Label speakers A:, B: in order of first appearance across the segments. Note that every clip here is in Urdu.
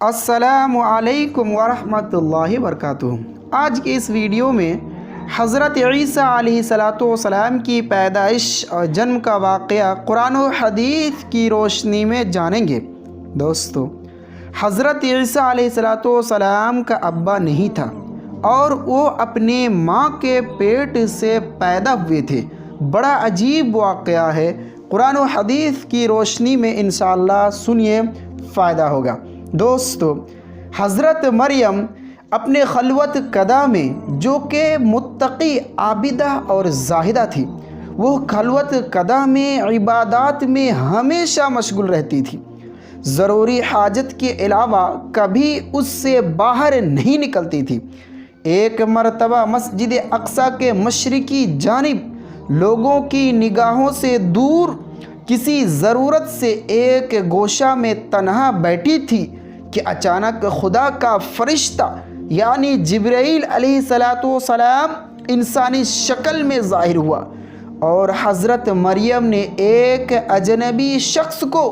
A: السلام علیکم ورحمۃ اللہ وبرکاتہ۔ آج کے اس ویڈیو میں حضرت عیسیٰ علیہ السلام کی پیدائش اور جنم کا واقعہ قرآن و حدیث کی روشنی میں جانیں گے۔ دوستو، حضرت عیسیٰ علیہ السلام کا ابا نہیں تھا اور وہ اپنے ماں کے پیٹ سے پیدا ہوئے تھے۔ بڑا عجیب واقعہ ہے، قرآن و حدیث کی روشنی میں انشاءاللہ سنیے، فائدہ ہوگا۔ دوستو، حضرت مریم اپنے خلوت قدہ میں، جو کہ متقی، عابدہ اور زاہدہ تھی، وہ خلوت قدہ میں عبادات میں ہمیشہ مشغول رہتی تھی۔ ضروری حاجت کے علاوہ کبھی اس سے باہر نہیں نکلتی تھی۔ ایک مرتبہ مسجد اقصیٰ کے مشرقی جانب لوگوں کی نگاہوں سے دور کسی ضرورت سے ایک گوشہ میں تنہا بیٹھی تھی کہ اچانک خدا کا فرشتہ یعنی جبرائیل علیہ السلام انسانی شکل میں ظاہر ہوا، اور حضرت مریم نے ایک اجنبی شخص کو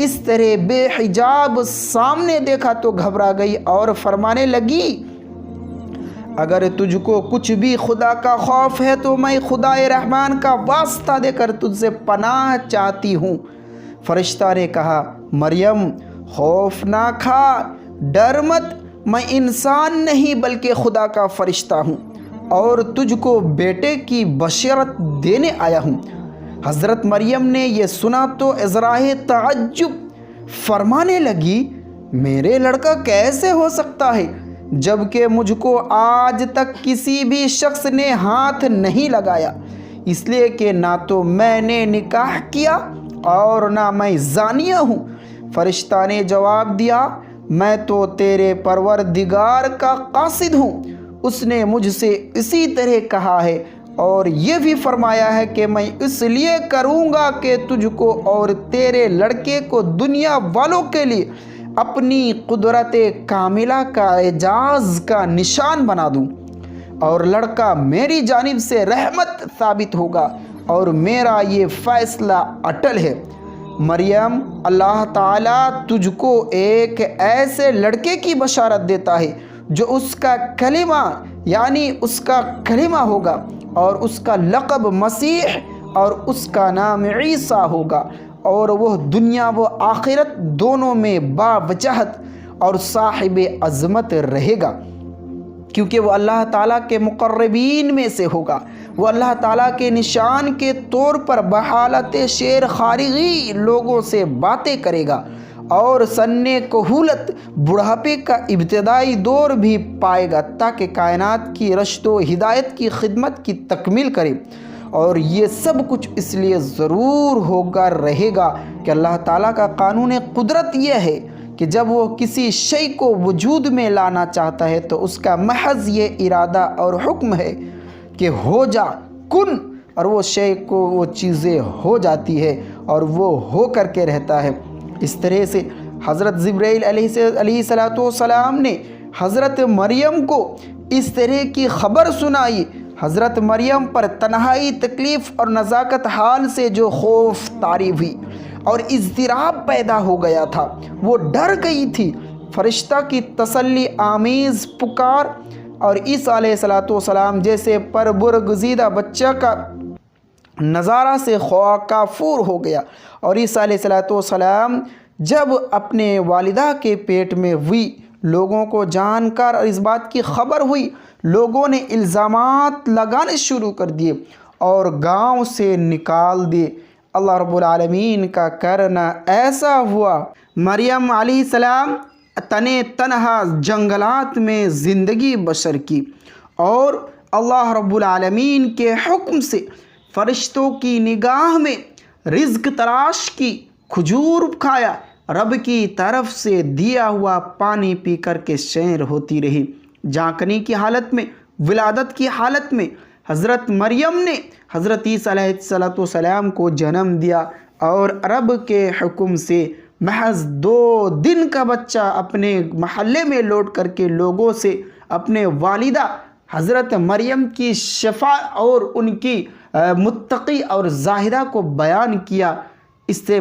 A: اس طرح بے حجاب سامنے دیکھا تو گھبرا گئی اور فرمانے لگی، اگر تجھ کو کچھ بھی خدا کا خوف ہے تو میں خدا رحمان کا واسطہ دے کر تجھ سے پناہ چاہتی ہوں۔ فرشتہ نے کہا، مریم خوف نہ کھا، ڈر مت، میں انسان نہیں بلکہ خدا کا فرشتہ ہوں اور تجھ کو بیٹے کی بشارت دینے آیا ہوں۔ حضرت مریم نے یہ سنا تو اظہارِ تعجب فرمانے لگی، میرے لڑکا کیسے ہو سکتا ہے جبکہ مجھ کو آج تک کسی بھی شخص نے ہاتھ نہیں لگایا، اس لیے کہ نہ تو میں نے نکاح کیا اور نہ میں زانیہ ہوں۔ فرشتہ نے جواب دیا، میں تو تیرے پروردگار کا قاصد ہوں، اس نے مجھ سے اسی طرح کہا ہے اور یہ بھی فرمایا ہے کہ میں اس لیے کروں گا کہ تجھ کو اور تیرے لڑکے کو دنیا والوں کے لیے اپنی قدرت کاملہ کا اعجاز کا نشان بنا دوں، اور لڑکا میری جانب سے رحمت ثابت ہوگا اور میرا یہ فیصلہ اٹل ہے۔ مریم، اللہ تعالیٰ تجھ کو ایک ایسے لڑکے کی بشارت دیتا ہے جو اس کا کلمہ یعنی اس کا کلمہ ہوگا اور اس کا لقب مسیح اور اس کا نام عیسیٰ ہوگا، اور وہ دنیا و آخرت دونوں میں باوجہت اور صاحب عظمت رہے گا، کیونکہ وہ اللہ تعالیٰ کے مقربین میں سے ہوگا۔ وہ اللہ تعالیٰ کے نشان کے طور پر بحالت شیر خارغی لوگوں سے باتیں کرے گا اور سن کہولت بڑھاپے کا ابتدائی دور بھی پائے گا تاکہ کائنات کی رشد و ہدایت کی خدمت کی تکمیل کرے، اور یہ سب کچھ اس لیے ضرور ہوگا رہے گا کہ اللہ تعالیٰ کا قانون قدرت یہ ہے کہ جب وہ کسی شے کو وجود میں لانا چاہتا ہے تو اس کا محض یہ ارادہ اور حکم ہے کہ ہو جا کن، اور وہ شے کو وہ چیزیں ہو جاتی ہے اور وہ ہو کر کے رہتا ہے۔ اس طرح سے حضرت جبرائیل علیہ السلام نے حضرت مریم کو اس طرح کی خبر سنائی۔ حضرت مریم پر تنہائی، تکلیف اور نزاکت حال سے جو خوف طاری ہوئی اور اضطراب پیدا ہو گیا تھا، وہ ڈر گئی تھی۔ فرشتہ کی تسلی آمیز پکار اور عیسیٰ علیہ السلام جیسے پربرگزیدہ بچہ کا نظارہ سے کافور ہو گیا، اور عیسیٰ علیہ السلام جب اپنے والدہ کے پیٹ میں ہوئی، لوگوں کو جان کر اور اس بات کی خبر ہوئی، لوگوں نے الزامات لگانے شروع کر دیے اور گاؤں سے نکال دیے۔ اللہ رب العالمین کا کرنا ایسا ہوا، مریم علیہ السلام تنہا جنگلات میں زندگی بسر کی، اور اللہ رب العالمین کے حکم سے فرشتوں کی نگاہ میں رزق تلاش کی، کھجور کھایا، رب کی طرف سے دیا ہوا پانی پی کر کے سیر ہوتی رہی۔ جانکنی کی حالت میں، ولادت کی حالت میں حضرت مریم نے حضرت عیسیٰ علیہ السلام کو جنم دیا، اور رب کے حکم سے محض 2 دن کا بچہ اپنے محلے میں لوٹ کر کے لوگوں سے اپنے والدہ حضرت مریم کی شفا اور ان کی متقی اور زاہدہ کو بیان کیا۔ اس سے